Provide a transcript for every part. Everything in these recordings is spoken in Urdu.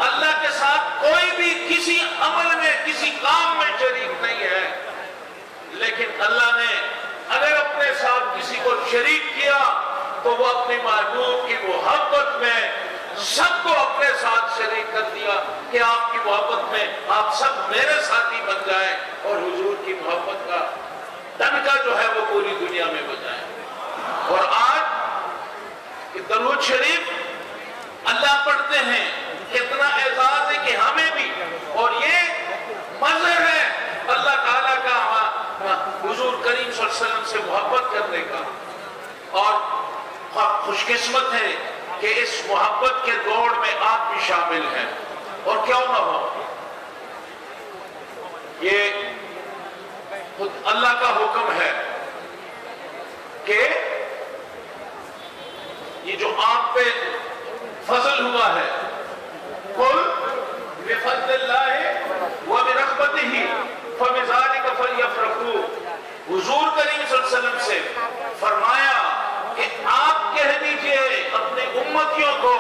اللہ کے ساتھ کوئی بھی کسی عمل میں کسی کام میں شریک نہیں ہے، لیکن اللہ نے اگر اپنے ساتھ کسی کو شریک کیا تو وہ اپنی محبوب کی محبت میں سب کو اپنے ساتھ شریک کر دیا کہ آپ کی محبت میں آپ سب میرے ساتھی بن جائیں اور حضور کی محبت کا ڈنکا جو ہے وہ پوری دنیا میں بجائیں۔ اور آج درود شریف اللہ پڑھتے ہیں، کتنا اعزاز ہے کہ ہمیں بھی، اور یہ مظہر ہے اللہ تعالیٰ کا حضور کریم صلی اللہ علیہ وسلم سے محبت کرنے کا، اور خوش قسمت ہے کہ اس محبت کے دوڑ میں آپ بھی شامل ہیں، اور کیوں نہ ہو، یہ خود اللہ کا حکم ہے کہ یہ جو آپ پہ فضل ہوا ہے، قل بفضل اللہ وبرحمتہ فبذلک فلیفرحوا، حضور کریم صلی اللہ علیہ وسلم سے فرمایا کہ آپ کہہ دیجئے اپنے امتیوں کو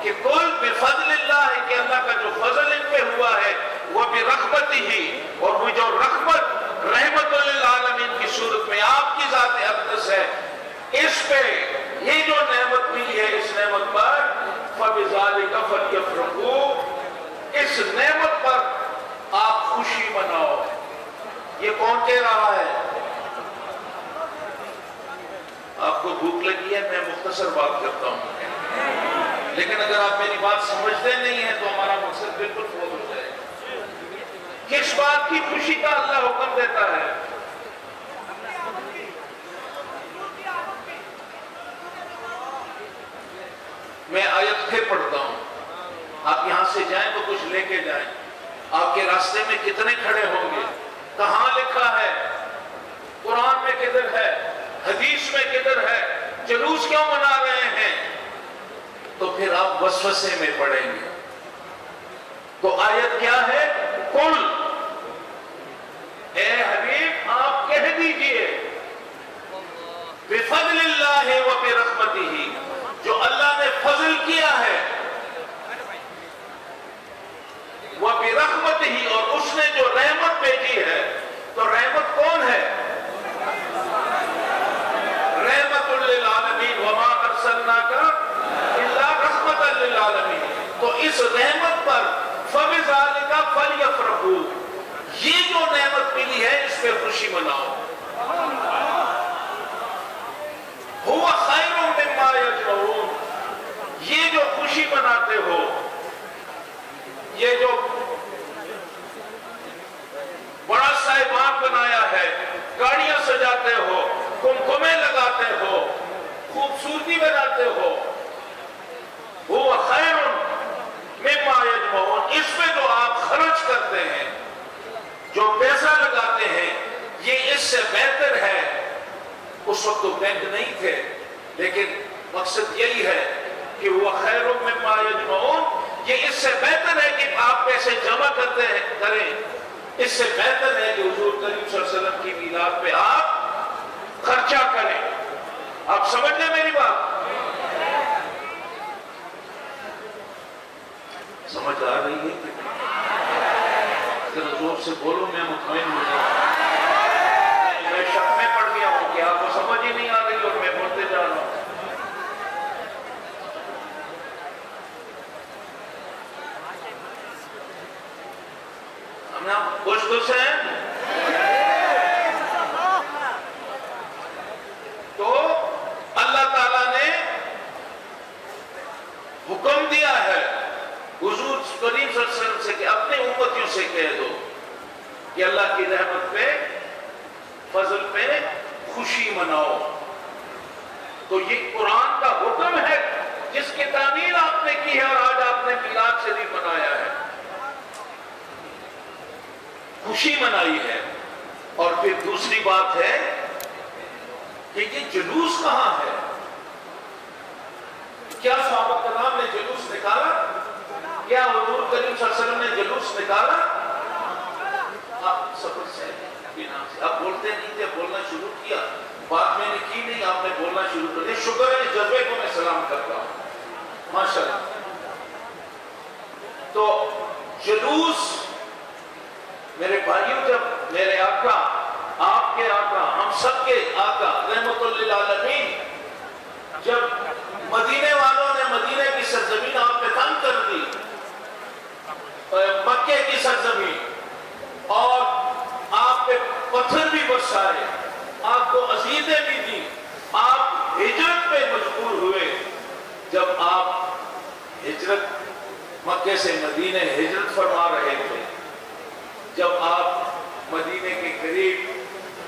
کہ قل بفضل اللہ، کہ اللہ کا جو فضل ان پہ ہوا ہے، وبرحمتہ، اور وہ جو رحمت للعالمین کی صورت میں آپ کی ذات اقدس ہے، اس پہ یہ جو نعمت ملی ہے، اس نعمت پر فبذلک فلیفرحوا، اس نعمت پر آپ خوشی مناؤ۔ یہ کون کہہ رہا ہے؟ آپ کو بھوک لگی ہے، میں مختصر بات کرتا ہوں، لیکن اگر آپ میری بات سمجھتے نہیں ہیں تو ہمارا مقصد بالکل فوت ہو جائے۔ کس بات کی خوشی کا اللہ حکم دیتا ہے؟ میں آیت پھر پڑھتا ہوں، آپ یہاں سے جائیں تو کچھ لے کے جائیں۔ آپ کے راستے میں کتنے کھڑے ہوں گے؟ کہاں لکھا ہے؟ قرآن میں کدھر ہے؟ حدیث میں کدھر ہے؟ جلوس کیوں منا رہے ہیں؟ تو پھر آپ وسوسے میں پڑیں گے۔ تو آیت کیا ہے؟ قل، اے حبیب آپ کہہ دیجئے بفضل اللہ وبرحمتہ، جو اللہ نے فضل کیا ہے، وبرحمتہ، اور اس نے جو رحمت بھیجی ہے، تو رحمت کون ہے؟ رحمت للعالمین، وما ارسلناک الا رحمت للعالمین۔ تو اس رحمت پر فبذلک فلیفرحوا، یہ جو نعمت ملی ہے اس پہ خوشی مناؤ۔ هو خیر مما یجمعون، یہ جو خوشی مناتے ہو، یہ جو بڑا صاحبان بنایا ہے، گاڑیاں سجاتے ہو، کمکمے لگاتے ہو، خوبصورتی بناتے ہو، هو خیر مما یجمعون، اس پہ جو آپ خرچ کرتے ہیں، جو پیسہ لگاتے ہیں، یہ اس سے بہتر ہے۔ اس وقت تو بینک نہیں تھے، لیکن مقصد یہی ہے کہ وہ خیر مما یجمعون، یہ اس سے بہتر ہے کہ آپ پیسے جمع کریں، اس سے بہتر ہے کہ حضور کریم صلی اللہ علیہ وسلم کی میلاد پہ آپ خرچہ کریں۔ آپ سمجھ لیں میری بات؟ سمجھ آ رہی ہے کہ زور سے بولو، میں مطمئن ہو جاؤں۔ میں شک میں پڑ گیا ہوں کہ آپ کو سمجھ ہی نہیں آ رہی اور میں بولتے جا رہا ہوں۔ ہم نا خوش ہیں، تو اللہ تعالیٰ نے حکم دیا ہے حضور کریم صلی اللہ علیہ وسلم سے کہ اپنے امتیوں سے کہہ دو کہ اللہ کی رحمت پہ، فضل پہ خوشی مناؤ۔ تو یہ قرآن کا حکم ہے جس کی تعمیل آپ نے کی ہے، اور آج آپ نے میلاد شریف منایا ہے، خوشی منائی ہے۔ اور پھر دوسری بات ہے کہ یہ جلوس کہاں ہے؟ کیا صحابہ کرام نے جلوس نکالا؟ کیا حضور کریم صلی اللہ علیہ وسلم نے جلوس نکالا؟ آپ صبر سے آپ بولتے نہیں تھے، بولنا شروع کیا، بات میں نے کی نہیں، آپ نے بولنا شروع کر دیا۔ شکر ہے، جذبے کو میں سلام کرتا ہوں، ماشاءاللہ۔ تو جلوس میرے بھائیوں، جب میرے آقا، آپ کے آقا، ہم سب کے آقا رحمت للعالمین، جب مدینے والوں نے مدینے کی سرزمین آپ پہ تنگ کر دی، مکے کی سرزمین، اور آپ پہ پتھر بھی برسائے، آپ کو عزیزیں بھی دی، آپ ہجرت پہ مجبور ہوئے. جب آپ ہجرت مکے سے مدینے ہجرت فرما رہے تھے، جب آپ مدینے کے قریب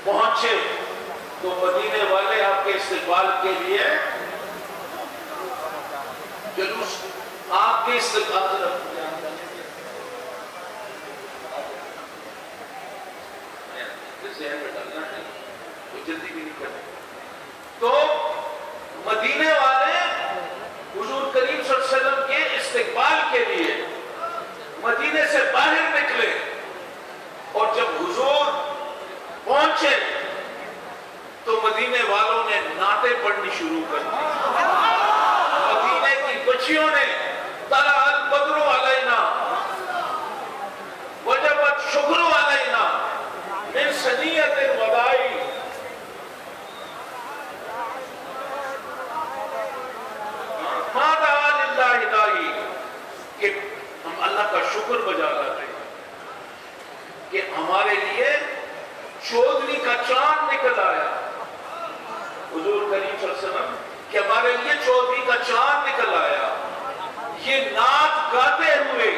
پہنچے تو مدینے والے آپ کے استقبال کے لیے جلوس، آپ کے استقبال ذہن میں ڈالنا ہے، کوئی جلدی بھی نہیں کرتے. تو مدینے والے حضور کریم صلی اللہ علیہ وسلم کے استقبال کے لیے مدینے سے باہر نکلے، اور جب حضور پہنچے تو مدینے والوں نے نعتیں پڑھنی شروع کر دی. مدینے کی بچیوں نے طلع البدر علینا وجبت شکر علینا من ثنیۃ الوداع، ماذا للہ داعی، کہ ہم اللہ کا شکر بجا لاتے ہیں کہ ہمارے لیے چودھری کا چاند نکل آیا. حضور کریم صلی اللہ علیہ وسلم کہ ہمارے لیے چودھری کا چاند نکل آیا. یہ نعت گاتے ہوئے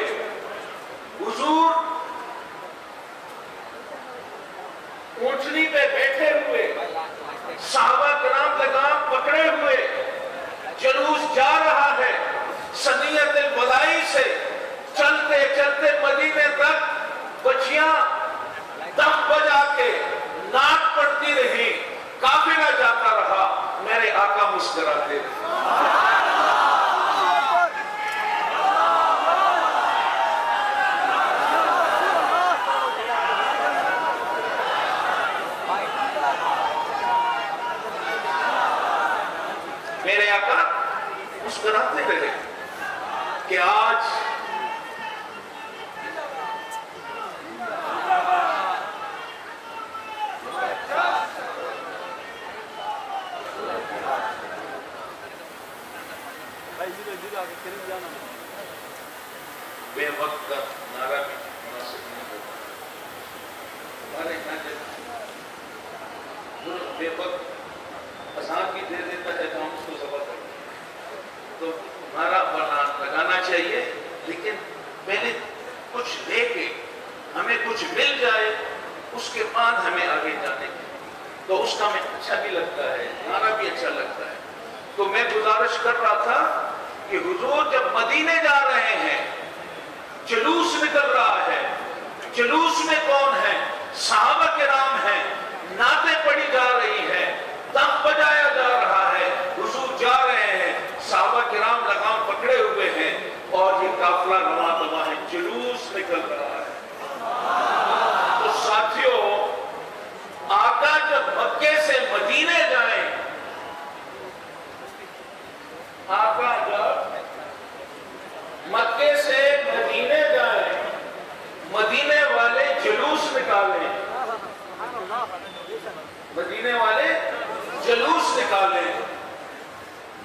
حضور اونٹنی پہ بیٹھے ہوئے، صحابہ کرام لگام پکڑے ہوئے، جلوس جا رہا ہے ثنیۃ الوداع سے چلتے چلتے مدینے تک. بچیاں دم بجا کے نعت پڑھتی رہی، قافلہ جاتا رہا، میرے آقا مسکراتے رہے. میرے آقا مسکراتے رہے کہ آج بے وقت کا نعرہ بھی مناسب نہیں ہوتا. ہمارے یہاں جب بے وقت اذان بھی دے دیتا ہے تو ہم اس کو ذبح کرتے ہیں. تو نعرہ لگانا چاہیے، لیکن پہلے کچھ دے کے ہمیں کچھ مل جائے، اس کے بعد ہمیں آگے جانے کی، تو اس کا ہمیں اچھا بھی لگتا ہے، نعرہ بھی اچھا لگتا ہے. تو میں گزارش کر رہا تھا کہ حضور جب مدینے جا رہے ہیں، جلوس نکل رہا ہے، جلوس میں کون ہے؟ صحابہ کرام ہیں، نعتیں پڑھی جا رہی ہیں، دم بجایا جا رہا ہے، حضور جا رہے ہیں، صحابہ کرام لگام پکڑے ہوئے ہیں، اور یہ قافلہ رواں دواں ہے، جلوس نکل رہا ہے. تو ساتھیوں، آقا جب مکے سے مدینے جائیں، آقا جب مکے سے مدینے جائیں، مدینے والے جلوس نکالیں، مدینے والے جلوس نکالیں،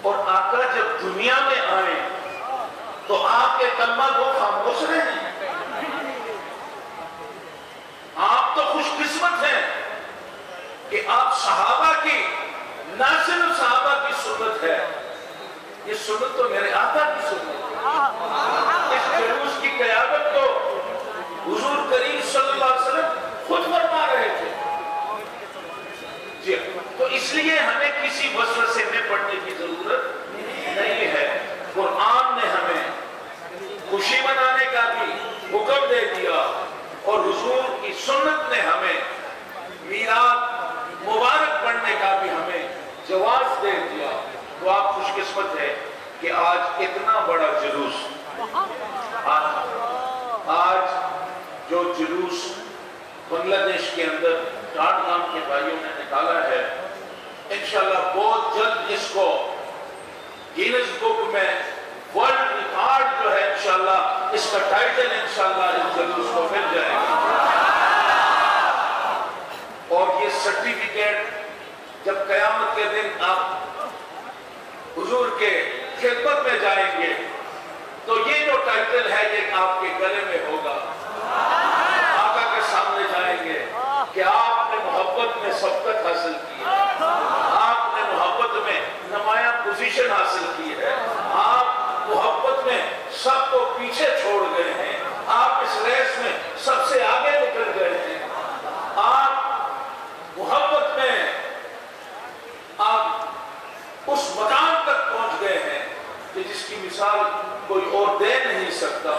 اور آقا جب دنیا میں آئیں تو آپ کے کلمہ کو خاموش رہیں. آپ تو خوش قسمت ہیں کہ آپ صحابہ کی، نہ صرف صحابہ کی سنت ہے، یہ سنت تو میرے آقا کی سنت ہے. اس جلوس کی قیادت تو حضور کریم صلی اللہ علیہ وسلم خود فرما رہے تھے. جی، تو اس لیے ہمیں کسی وسوسے میں پڑھنے کی ضرورت نہیں ہے. قرآن نے ہمیں خوشی منانے کا بھی حکم دے دیا، اور حضور کی سنت نے ہمیں میلاد مبارک پڑھنے کا بھی ہمیں جواز دے دیا. تو آپ خوش قسمت ہے کہ آج اتنا بڑا جلوس، آج جو جلوس بنگلہ دیش کے اندر ٹاٹ گام کے بھائیوں نے نکالا ہے، انشاءاللہ بہت جلد اس کو گینس بک میں ورلڈ ریکارڈ جو ہے انشاءاللہ اس کا ٹائٹل انشاءاللہ اس جلوس کو مل جائے گا، اور یہ سرٹیفکیٹ جب قیامت کے دن آپ حضور کے خدمت میں جائیں گے تو یہ جو ٹائٹل ہے یہ آپ کے گلے میں ہوگا، آقا کے سامنے جائیں گے کہ آپ نے محبت میں سبقت حاصل کی ہے، آپ نے محبت میں نمایاں پوزیشن حاصل کی ہے، آپ محبت میں سب کو پیچھے چھوڑ گئے ہیں، آپ اس ریس میں سب سے آگے نکل گئے ہیں، آپ محبت میں آپ اس مقام تک پہنچ گئے ہیں کہ جس کی مثال کوئی اور دے نہیں سکتا۔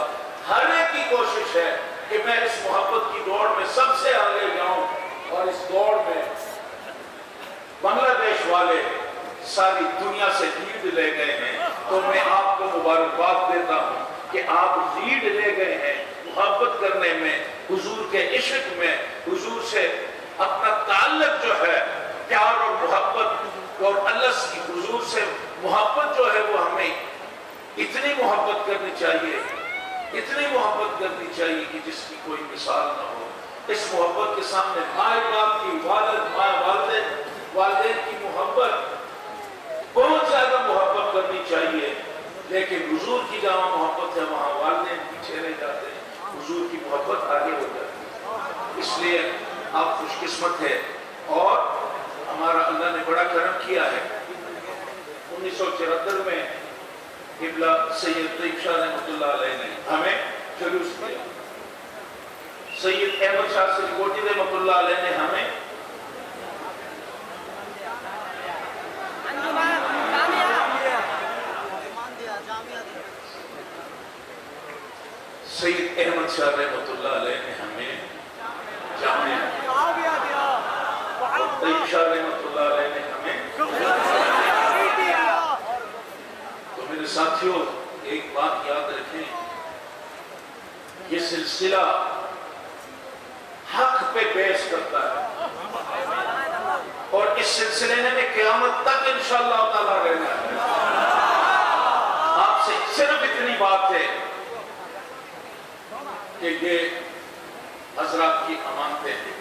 ہر ایک کی کوشش ہے کہ میں اس محبت کی دوڑ میں سب سے آگے جاؤں، اور اس دوڑ میں بنگلہ دیش والے ساری دنیا سے لیڈ لے گئے ہیں، تو میں آپ کو مبارکباد دیتا ہوں کہ آپ لیڈ لے گئے ہیں محبت کرنے میں، حضور کے عشق میں، حضور سے اپنا تعلق جو ہے پیار اور محبت، اور اللہ کی حضور سے محبت جو ہے وہ ہمیں اتنی محبت کرنی چاہیے، اتنی محبت کرنی چاہیے کہ جس کی کوئی مثال نہ ہو۔ اس محبت کے سامنے ماں باپ کی، والدین کی محبت، بہت زیادہ محبت کرنی چاہیے، لیکن حضور کی جہاں محبت ہے وہاں والدین پیچھے رہ جاتے ہیں، حضور کی محبت آگے ہو جاتی ہے۔ اس لیے آپ خوش قسمت ہے، اور ہمارا اللہ نے بڑا کرم کیا ہے۔ 1974 میں قبلہ سید طیب شاہ رحمۃ اللہ علیہ نے ہمیں جلوس کیا، سید احمد شاہ سریکوٹی رحمۃ اللہ علیہ نے ہمیں سید احمد شاہ رحمۃ اللہ علیہ نے ہمیں جامعہ، طیب شاہ رحمۃ اللہ علیہ نے ہمیں۔ تو میرے ساتھیوں ایک بات یاد رکھیں، یہ سلسلہ حق پہ بیس کرتا ہے، اور اس سلسلے میں قیامت تک انشاءاللہ تعالیٰ رہنا ہے۔ آپ سے صرف اتنی بات ہے کہ یہ حضرات کی امانتیں ہیں،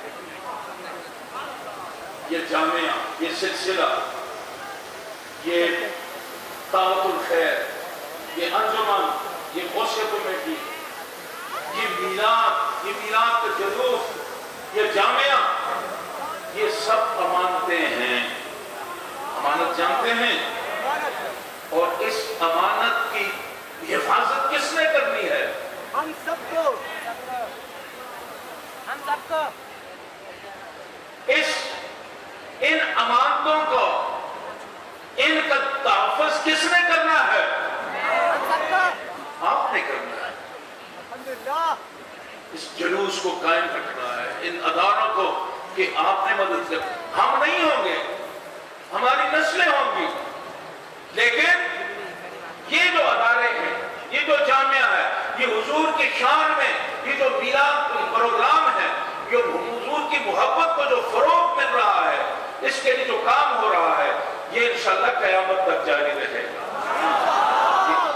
یہ جامعہ، یہ سلسلہ، یہ دعوت الخیر، یہ انجمن، یہ غوثیہ کمیٹی، یہ میلاد کا جلوس، یہ جامعہ، یہ سب امانتیں ہیں۔ امانت جانتے ہیں، اور اس امانت کی حفاظت کس نے کرنی ہے؟ ہم سب کو ان امانتوں کو، ان کا تحفظ کس نے کرنا ہے؟ آپ نے کرنا ہے۔ الحمدللہ اس جلوس کو قائم رکھنا ہے، ان اداروں کو کہ آپ نے مدد کر، ہم نہیں ہوں گے، ہماری نسلیں ہوں گی، لیکن یہ جو ادارے ہیں، یہ جو جامعہ ہے، یہ حضور کی شان میں یہ جو میلاد پروگرام ہے، یہ حضور کی محبت کو جو فروغ مل رہا ہے، اس کے لیے جو کام ہو رہا ہے، یہ انشاءاللہ قیامت تک جاری رہے گا۔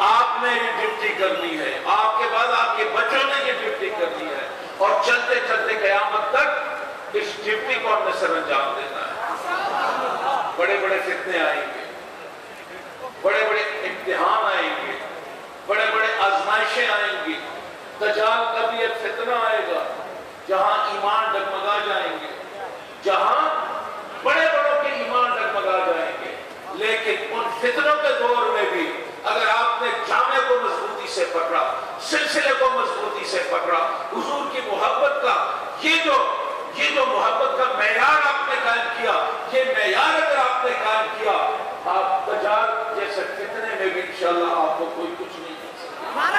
آپ نے یہ ڈیوٹی کرنی ہے، آپ کے بعد آپ کے بچوں نے یہ ڈیوٹی کرنی ہے، اور چلتے چلتے قیامت تک اس ڈیوٹی کو ہم نے سر انجام دینا ہے۔ بڑے بڑے فتنے آئیں گے، بڑے بڑے امتحان آئیں گے، بڑے بڑے آزمائشیں آئیں گی۔ دجال کا بھی ایک فتنہ آئے گا جہاں ایمان ڈگمگا جائیں گے، جہاں بڑے بڑوں کے ایمان ڈگمگا جائیں گے، لیکن ان فتنوں کے دور میں بھی اگر آپ نے جامعہ کو مضبوطی سے پکڑا، سلسلے کو مضبوطی سے پکڑا، حضور کی محبت کا یہ جو محبت کا معیار آپ نے قائم کیا، یہ معیار اگر آپ نے قائم کیا، آپ دجال جیسے فتنے میں بھی انشاءاللہ آپ کو کوئی کچھ نہیں کر سکتا۔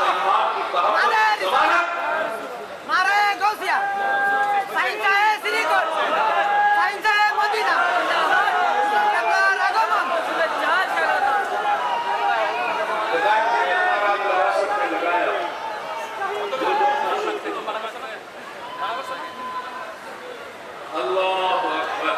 ایمان کی تحفظ ضمانت اللہ اکبر۔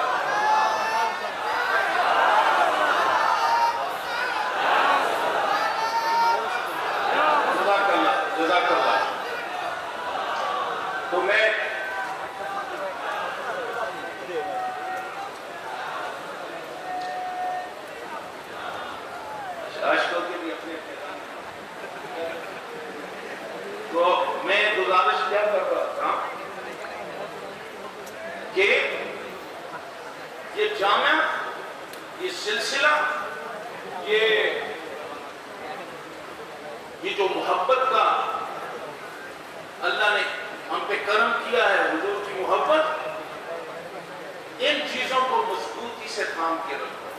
تو میں گزارش کیا کر رہا تھا کہ یہ جامعہ، یہ سلسلہ، یہ جو محبت کا اللہ نے ہم پہ کرم کیا ہے، حضور کی محبت، ان چیزوں کو مضبوطی سے تھام کے رکھو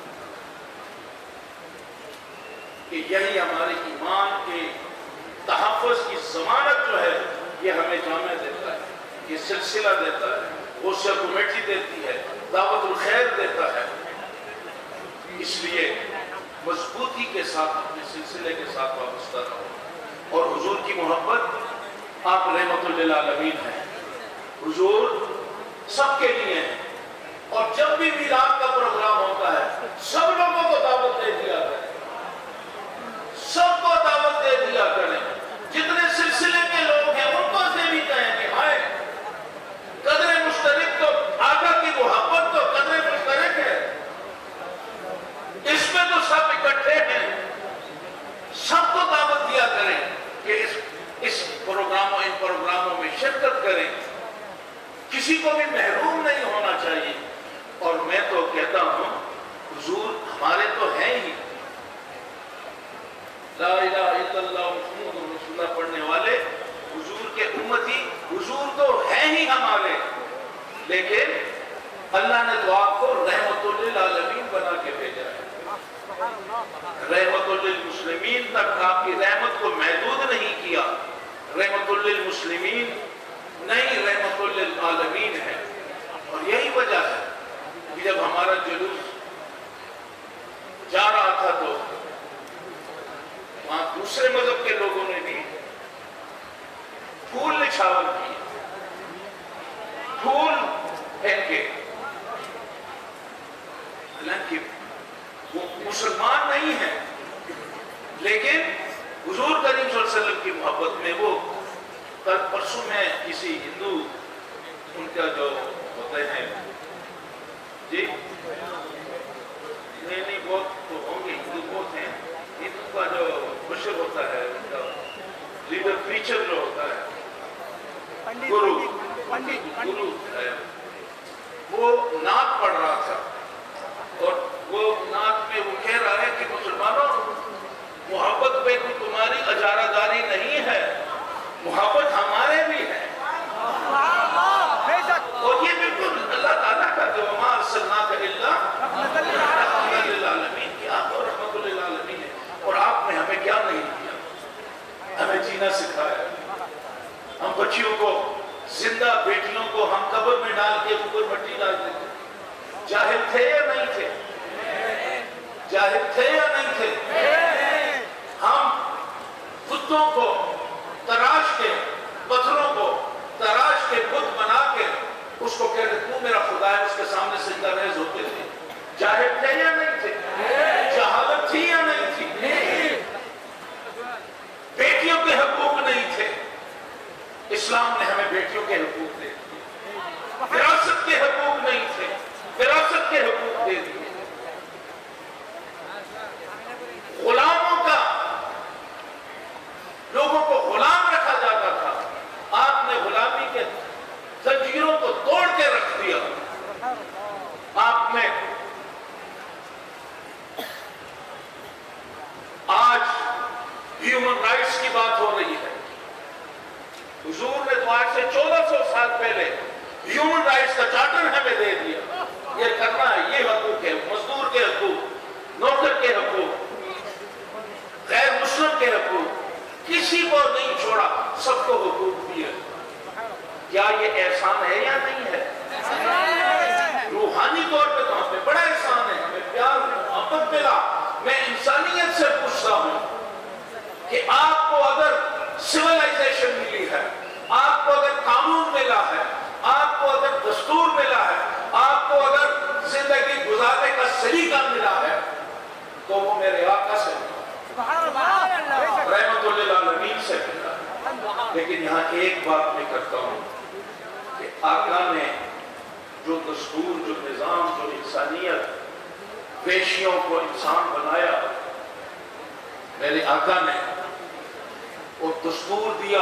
کہ یہی ہمارے ایمان کے تحفظ کی ضمانت جو ہے یہ ہمیں جامعہ دیتا ہے، یہ سلسلہ دیتا ہے، غوثیہ کمیٹی دیتی ہے، دعوت الخیر دیتا ہے۔ اس لیے مضبوطی کے ساتھ اپنے سلسلے کے ساتھ وابستہ رہو، اور حضور کی محبت، آپ رحمت للعالمین ہیں، حضور سب کے لیے ہیں، اور جب بھی میلاد کا پروگرام ہوتا ہے سب لوگوں کو دعوت دے دیا کریں، سب کو دعوت دے دیا کریں، جتنے سلسلے کے لوگ ہیں ان کو سے بھی کہیں کہ آئے، قدر مشترک تو آقا کی محبت تو قدر مشترک ہے، اس میں تو سب اکٹھے ہیں، سب کو دعوت دیا کریں کہ اس پروگراموں، ان پروگراموں میں شرکت کریں، کسی کو بھی محروم نہیں ہونا چاہیے۔ اور میں تو کہتا ہوں حضور ہمارے تو ہیں ہی، لا الہ الا اللہ محمد رسول اللہ پڑھنے والے حضور کے امتی، حضور تو ہیں ہی ہمارے، لیکن اللہ نے تو آپ کو رحمت للعالمین بنا کے بھیجا ہے، رحمت للمسلمین تک آپ کی رحمت کو محدود نہیں کیا، رحمت للمسلمین نہیں، رحمت للعالمین ہے۔ اور یہی وجہ ہے کہ جب ہمارا جلوس جا رہا تھا تو وہاں دوسرے مذہب کے لوگوں نے بھی پھول نچھاور کیے، پھول پھینکے، حالانکہ وہ مسلمان نہیں ہیں، لیکن حضور کریم صلی اللہ علیہ وسلم کی محبت میں وہ کل پرسوں میں کسی ہندو، ان کا جو ہوتے ہیں جی نہیں بہت تو ہوں گے، ہندو بہت ہیں، ہندو کا جو مشر ہوتا ہے، ان کا لیڈر پریچر جو ہوتا ہے، گرو ہے، وہ نعت پڑھ رہا تھا، اور وہ نعت میں وہ کہہ رہا ہے کہ مسلمانوں محبت پہ کوئی تمہاری اجارہ داری نہیں ہے، محبت ہمارے بھی ہے، اور یہ بالکل اللہ تعالیٰ کا جو وما ارسلناک الا رحمۃ للعالمین کی، آپ اور رحمۃ للعالمین ہے، اور آپ نے ہمیں کیا نہیں کیا، ہمیں جینا سکھایا، ہم بچیوں کو، زندہ بیٹیوں کو ہم قبر میں ڈال کے اوپر مٹی ڈال دیتے، جاہل تھے یا نہیں تھے؟ جاہل تھے یا نہیں تھے؟ ہم بتوں کو تراش کے، پتھروں کو تراش کے بت بنا کے اس کو کہتے تو میرا خدا ہے، اس کے سامنے سجدہ ریز ہوتے تھے، جاہل تھے یا نہیں تھے؟ جہالت تھی یا نہیں تھی؟ بیٹیوں کے حقوق نہیں تھے، اسلام نے ہمیں بیٹیوں کے حقوق دے دیے، وراثت کے حقوق نہیں تھے، وراثت کے حقوق دے دیے، غلاموں کا، لوگوں کو غلام رکھا جاتا تھا، آپ نے غلامی کے زنجیروں کو توڑ کے رکھ دیا، آپ نے آج ہیومن رائٹس کی بات ہو رہی ہے، حضور نے تو آج سے 1400 سال پہلے ہیومن رائٹس کا چارٹر ہمیں دے دیا، یہ کرنا ہے، یہ حقوق ہے، مزدور کے حقوق، نوکر کے حقوق، غیر مسلم کے حقوق، کسی کو نہیں چھوڑا، سب کو حقوق دیے۔ کیا یہ احسان ہے یا نہیں ہے؟ روحانی طور پہ تو ہم پہ بڑا احسان ہے، ہمیں پیار محبت ملا۔ میں انسانیت سے پوچھتا ہوں کہ آپ کو اگر سویلائزیشن ملی ہے، آپ کو اگر قانون ملا ہے، آپ کو اگر دستور ملا ہے، آپ کو اگر زندگی گزارنے کا سلیقہ ملا ہے، تو وہ میرے آقا سے ملا، رحمت للعالمین سے ملا۔ لیکن یہاں ایک بات میں کرتا ہوں کہ آقا نے جو دستور، جو نظام، جو انسانیت، ویشیوں کو انسان بنایا، میرے آقا نے وہ دستور دیا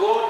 2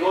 2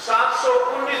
719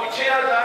6000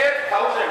8000